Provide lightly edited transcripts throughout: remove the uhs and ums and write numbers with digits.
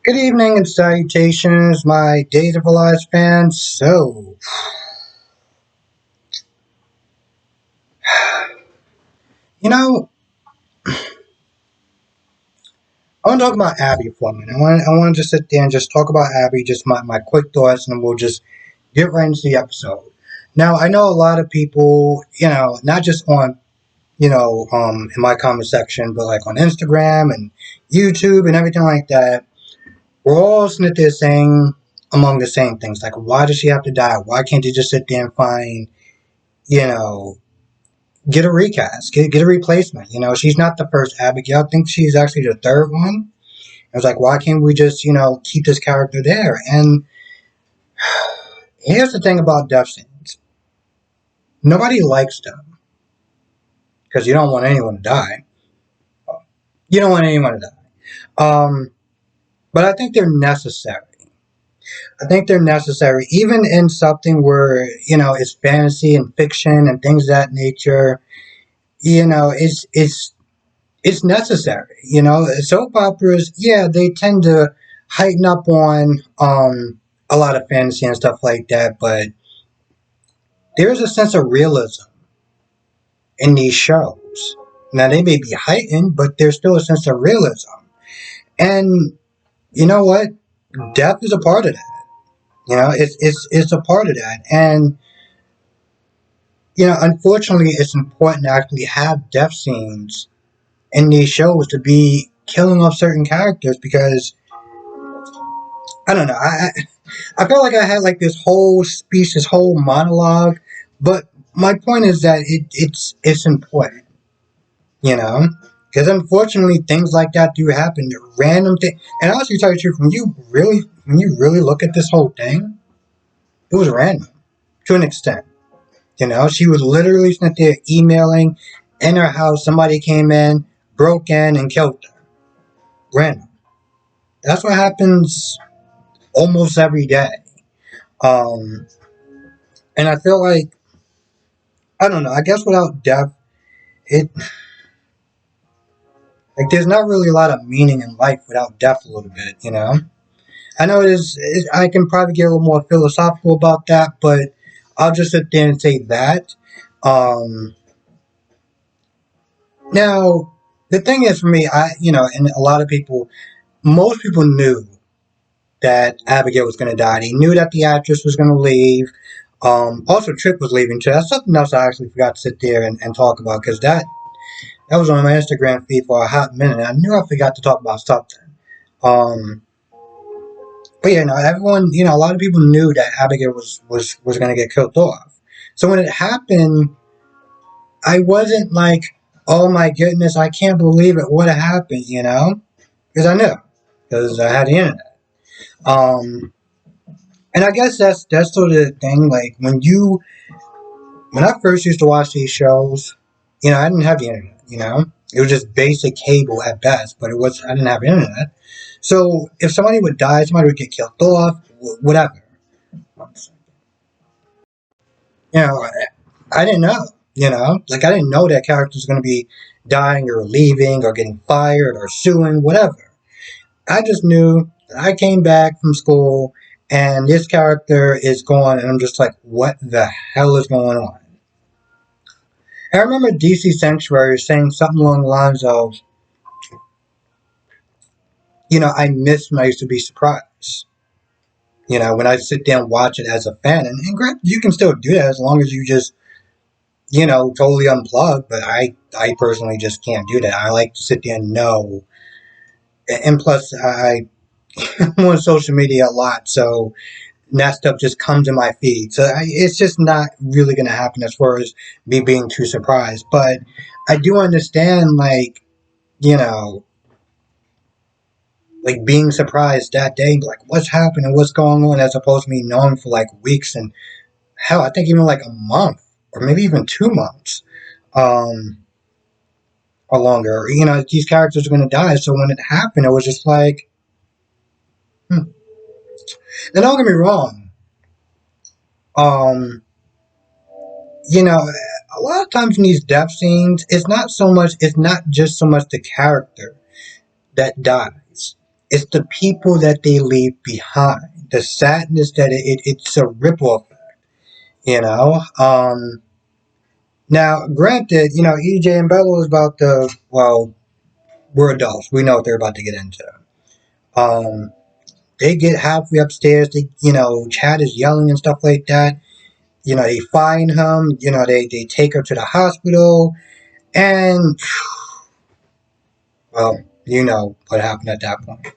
Good evening and salutations, my Days of Our Lives fans. You know, I want to talk about Abby for a minute. I want to just sit there and just talk about Abby, just my quick thoughts, and we'll just get right into the episode. Now, I know a lot of people, not just on, in my comment section, but like on Instagram and YouTube and everything like that, we're all sitting there saying among the same things, like, why does she have to die? Why can't you just sit there and find, you know, get a recast, get a replacement. She's not the first Abigail. I think she's actually the third one. I was like, why can't we just, keep this character there? And here's the thing about death scenes. Nobody likes them because you don't want anyone to die. You don't want anyone to die. But I think they're necessary. I think they're necessary, even in something where, it's fantasy and fiction and things of that nature. It's necessary. Soap operas, yeah, they tend to heighten up on a lot of fantasy and stuff like that, but there's a sense of realism in these shows. Now they may be heightened, but there's still a sense of realism. And you know what? Death is a part of that. It's a part of that. And unfortunately, it's important to actually have death scenes in these shows to be killing off certain characters because I don't know. I felt like I had like this whole speech, this whole monologue, but my point is that it's important, you know, because unfortunately things like that do happen. Random thing, and honestly, tell you the truth, when you really look at this whole thing, it was random to an extent. She was literally sitting there emailing in her house. Somebody came in, broke in, and killed her. Random. That's what happens almost every day. Um, and I feel like I don't know. I guess without depth, it like there's not really a lot of meaning in life without depth. A little bit. I know it is. I can probably get a little more philosophical about that, but I'll just sit there and say that. Um, Now, the thing is for me, and a lot of people, most people knew that Abigail was going to die. They knew that the actress was going to leave. Also, Tripp was leaving too. That's something else I actually forgot to sit there and talk about because that was on my Instagram feed for a hot minute. And I knew I forgot to talk about something. Um, but yeah, no, everyone, a lot of people knew that Abigail was going to get killed off. So when it happened, I wasn't like, oh my goodness, I can't believe it. What happened? Because I knew, because I had the internet. Um, and I guess that's sort of the thing. Like when I first used to watch these shows, I didn't have the internet. It was just basic cable at best, but I didn't have internet. So if somebody would die, somebody would get killed off, whatever. I didn't know. Like I didn't know that character was going to be dying or leaving or getting fired or suing, whatever. I just knew that I came back from school and this character is gone, and I'm just like, what the hell is going on? And I remember DC Sanctuary saying something along the lines of, I miss when I used to be surprised. When I sit down and watch it as a fan, and granted, you can still do that as long as you just, totally unplug. But I personally just can't do that. I like to sit there and know, and plus, I'm on social media a lot, so that stuff just comes in my feed. So it's just not really going to happen as far as me being too surprised. But I do understand, like, you know, like being surprised that day, like what's happening, what's going on, as opposed to me knowing for like weeks and hell, I think even like a month or maybe even 2 months, um, or longer. These characters are going to die. So when it happened, it was just like, hmm. And don't get me wrong. Um, a lot of times in these death scenes, it's not just so much the character that dies. It's the people that they leave behind. The sadness that it's a ripple effect, you know. Now, granted, EJ and Bella was about to, well, we're adults. We know what they're about to get into. Um, they get halfway upstairs. Chad is yelling and stuff like that. They find him. They take her to the hospital. And, well, you know what happened at that point.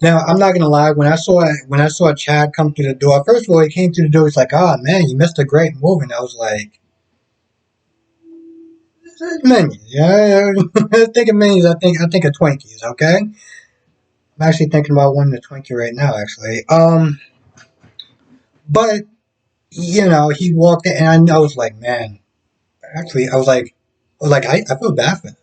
Now, I'm not gonna lie. When I saw Chad come through the door, first of all, he came through the door. He's like, "Oh man, you missed a great movie." And I was like, "Minions, yeah." I think of minions. I think of Twinkies. Okay, I'm actually thinking about wanting a Twinkie right now. Actually, but he walked in, and I was like, "Man." Actually, I feel bad for him.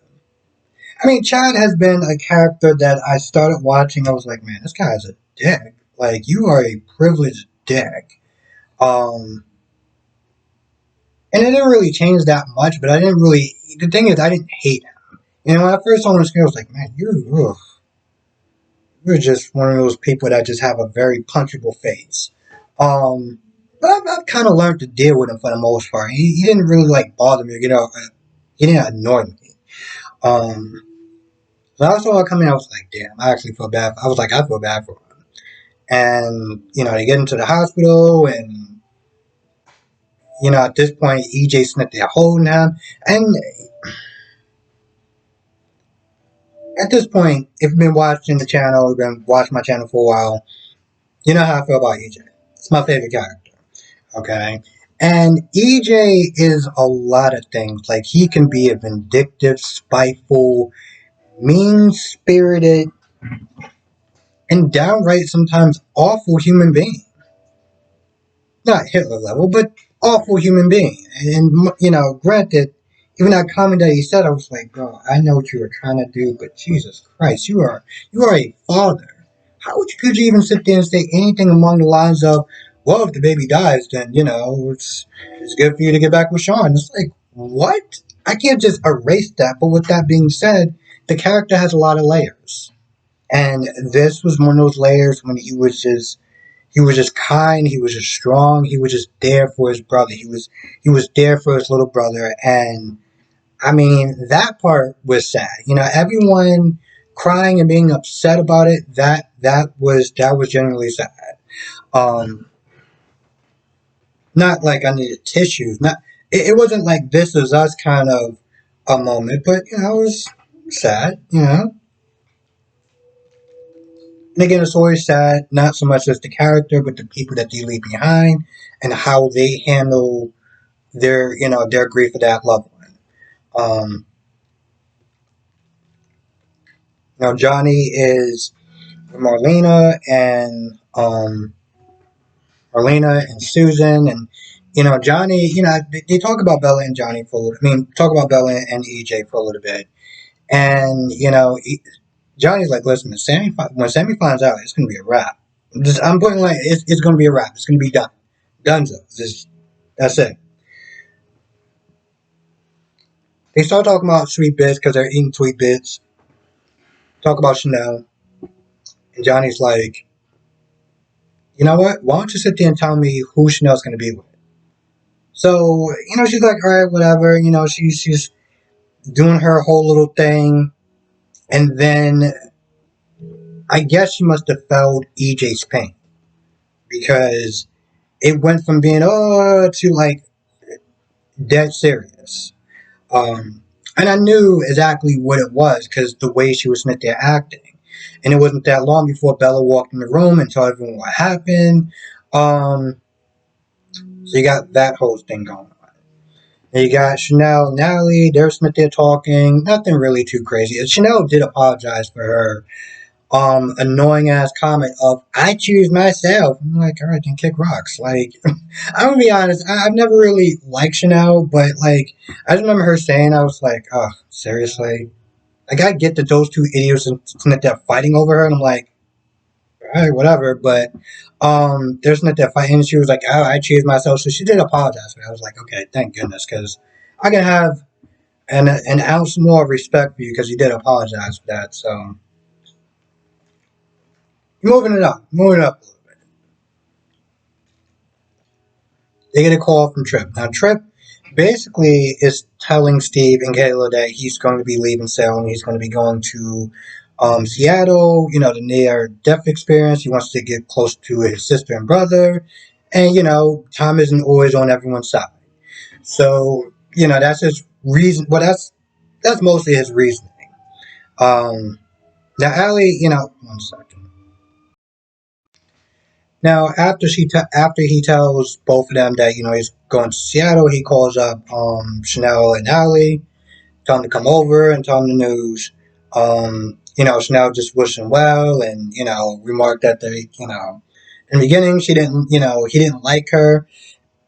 I mean, Chad has been a character that I started watching. I was like, "Man, this guy's a dick. Like, you are a privileged dick." Um, And it didn't really change that much, but I didn't really. The thing is, I didn't hate him. When I first saw him on the screen, I was like, man, you're just one of those people that just have a very punchable face. Um, but I've kind of learned to deal with him for the most part. He didn't really like bother me. He didn't annoy me. Um, so I saw it coming. I was like, damn, I actually feel bad. I was like, I feel bad for him. And they get into the hospital, and at this point, EJ Smith, they're holding him, and at this point, if you've been watching the channel, you've been watching my channel for a while, you know how I feel about EJ. It's my favorite character. Okay? And EJ is a lot of things. Like, he can be a vindictive, spiteful, mean spirited, and downright sometimes awful human being. Not Hitler level, but awful human being. And, granted, even that comment that he said, I was like, bro, I know what you were trying to do, but Jesus Christ, you are a father. How could you even sit there and say anything along the lines of, well, if the baby dies, then, it's good for you to get back with Sean. It's like, what? I can't just erase that. But with that being said, the character has a lot of layers. And this was one of those layers when he was just kind, he was just strong, he was just there for his brother. He was there for his little brother, and I mean that part was sad. Everyone crying and being upset about it. That was generally sad. Um, Not like I needed tissues. Not it wasn't like This Is Us kind of a moment, but it was sad. And again, it's always sad, not so much as the character, but the people that they leave behind and how they handle their grief of that loved one. Um, Johnny is Marlena and Susan, and Johnny. They talk about Bella and Johnny for a little. I mean, talk about Bella and EJ for a little bit, and Johnny's like, listen, when Sammy finds out, it's gonna be a wrap. I'm putting like it's gonna be a wrap. It's gonna be done. Donezo. That's it. They start talking about sweet bits because they're eating sweet bits. Talk about Chanel, and Johnny's like, you know what? Why don't you sit there and tell me who Chanel's gonna be with? So she's like, all right, whatever. She's doing her whole little thing, and then I guess she must have felt EJ's pain because it went from being to like dead serious. And I knew exactly what it was because the way she was sitting there acting. And it wasn't that long before Bella walked in the room and told everyone what happened. So you got that whole thing going on. And you got Chanel and Natalie. They're sitting there talking. Nothing really too crazy. Chanel did apologize for her annoying ass comment of "I choose myself." I'm like, all right, then kick rocks. Like, I'm gonna be honest, I've never really liked Chanel, but like, I just remember her saying, I was like, oh, seriously. Like, I get that those two idiots and that they're fighting over her, and I'm like, all right, whatever. But there's not that fighting. And she was like, oh, I choose myself. So she did apologize for it. I was like, okay, thank goodness, because I can have and an ounce more respect for you because you did apologize for that. So moving it up a little bit. They get a call from Trip. Now Trip basically is telling Steve and Kayla that he's going to be leaving Salem. He's going to be going to Seattle. You know, the near death experience. He wants to get close to his sister and brother, and you know, time isn't always on everyone's side. So you know, that's his reason. Well, that's mostly his reasoning. Um, Now, Allie, you know, one second. Now, after he tells both of them that you know he's going to Seattle, he calls up Chanel and Allie, tell them to come over and tell them the news. You know, Chanel just wished him well, and you know, remarked that they, you know, in the beginning she didn't, you know, he didn't like her.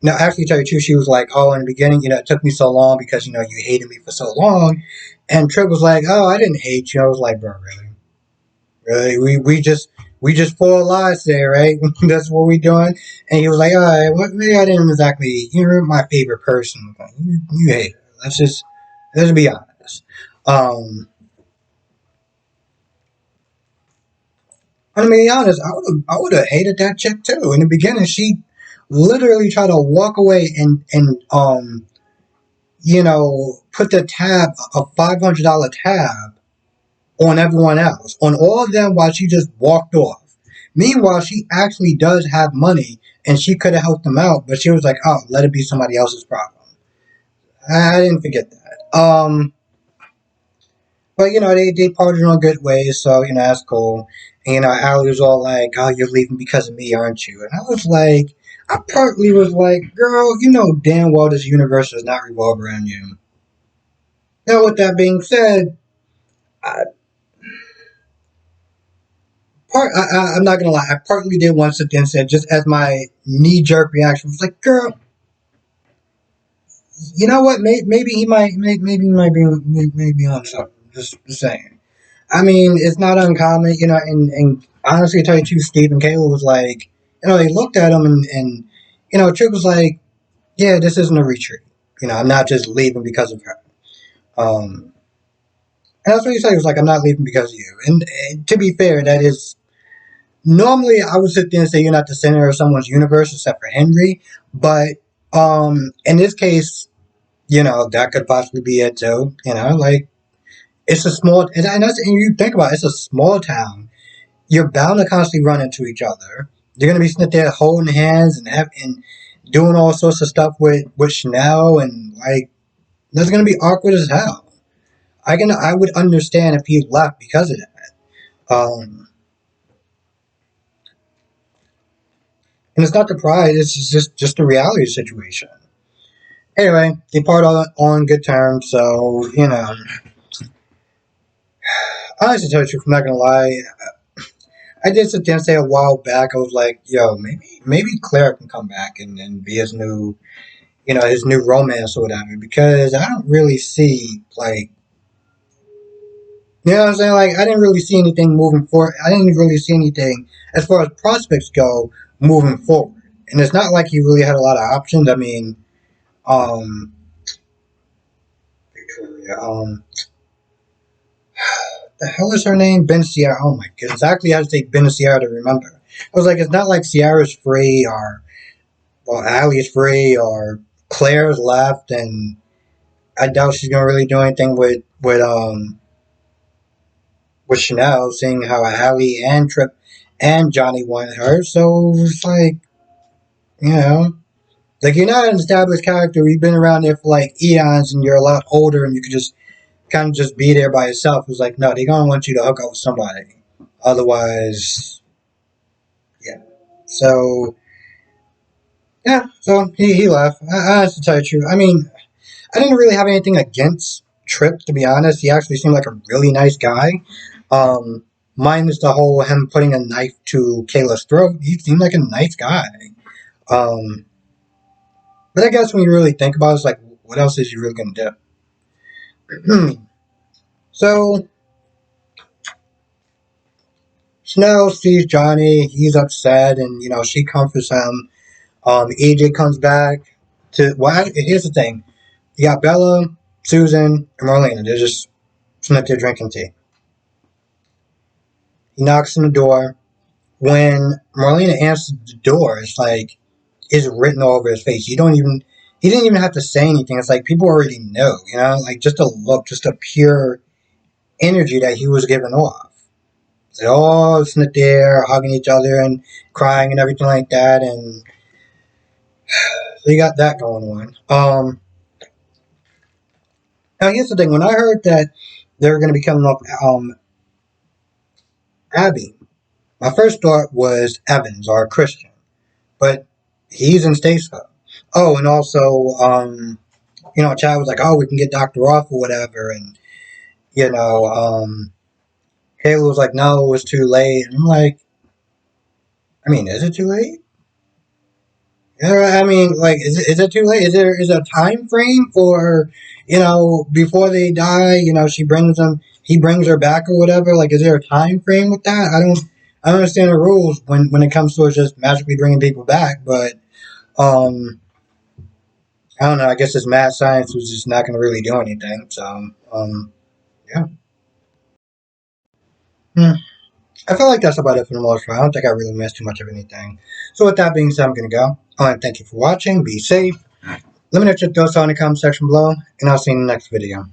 Now, actually, to tell you the truth, she was like, "Oh, in the beginning, you know, it took me so long because you know you hated me for so long," and Tripp was like, "Oh, I didn't hate you." I was like, "Bro, really?" Really, we just four lies today, right? That's what we doing. And he was like, all right, well, maybe I didn't exactly. You're my favorite person. You hate her. Let's be honest. Um, I'm gonna be honest. I would have hated that chick too. In the beginning, she literally tried to walk away and you know put the tab a $500 tab on everyone else, on all of them, while she just walked off. Meanwhile, she actually does have money and she could have helped them out, but she was like, oh, let it be somebody else's problem. I didn't forget that. But you know, they parted on good ways, so you know, that's cool. And you know, Allie was all like, oh, you're leaving because of me, aren't you? And I was like, I partly was like, girl, you know damn well this universe does not revolve around you. Now, with that being said, I, I'm not gonna lie. I partly did want to sit there and say, just as my knee jerk reaction was like, "Girl, you know what? Maybe he might, maybe he might be on something." Just saying. I mean, it's not uncommon, you know. And honestly, to tell you the truth, Steve and Kayla was like, you know, they looked at him and you know, Trick was like, "Yeah, this isn't a retreat. You know, I'm not just leaving because of her." Um, and that's what he said. He was like, "I'm not leaving because of you." And to be fair, that is normally I would sit there and say you're not the center of someone's universe except for Henry, but in this case, you know that could possibly be it too. You know, like it's a small and you think about it, it's a small town. You're bound to constantly run into each other. You're gonna be sitting there holding hands and doing all sorts of stuff with Chanel and like that's gonna be awkward as hell. I would understand if he left because of that. And it's not the pride; it's just a reality situation. Anyway, they part on good terms, so you know. Honestly, to tell you the truth, I'm not gonna lie. I did sit there and say a while back. I was like, "Yo, maybe Claire can come back and be his new, you know, his new romance or whatever." Because I don't really see like, you know what I'm saying? Like, I didn't really see anything moving forward. I didn't really see anything as far as prospects go moving forward. And it's not like he really had a lot of options. I mean, um, Victoria, the hell is her name? Ben Sierra. Oh my god, exactly how to say Ben Sierra to remember. I was like, it's not like Sierra's free or well, Allie's free or Claire's left, and I doubt she's gonna really do anything with Chanel, seeing how Allie and Trip and Johnny wanted her. So it's like, you know, like you're not an established character. You've been around there for like eons, and you're a lot older, and you could just kind of just be there by yourself. It's like, no, they're gonna want you to hook up with somebody. Otherwise, yeah. So yeah, so he left. I have to tell you the truth. I mean, I didn't really have anything against Trip, to be honest. He actually seemed like a really nice guy. Um, Minus the whole him putting a knife to Kayla's throat. He seemed like a nice guy. Um, but I guess when you really think about it, it's like, what else is he really gonna do? So Snow sees Johnny. He's upset, and you know she comforts him. AJ comes back to. Well, here's the thing. You got Bella. Susan and Marlena, they're just sitting up there drinking tea. He knocks on the door. When Marlena answers the door, it's like it's written all over his face. He didn't even have to say anything. It's like people already know, like just a look, just a pure energy that he was giving off. They all sitting there hugging each other and crying and everything like that, and so you got that going on. Now here's the thing: when I heard that they were going to be coming up, Abby, my first thought was Evans or Christian, but he's in Statesville. Oh, and also, Chad was like, "Oh, we can get Doctor off or whatever," and you know, Kayla was like, "No, it was too late." And I'm like, I mean, is it too late? Yeah, I mean, like, is it too late? Is there a time frame for, before they die? He brings her back or whatever. Like, is there a time frame with that? I don't understand the rules when it comes to just magically bringing people back. But um, I don't know. I guess this mad science was just not going to really do anything. So yeah. Hmm. I feel like that's about it for the most part. I don't think I really missed too much of anything. So with that being said, I'm going to go. Thank you for watching. Be safe. Let me know what your thoughts are in the comment section below, and I'll see you in the next video.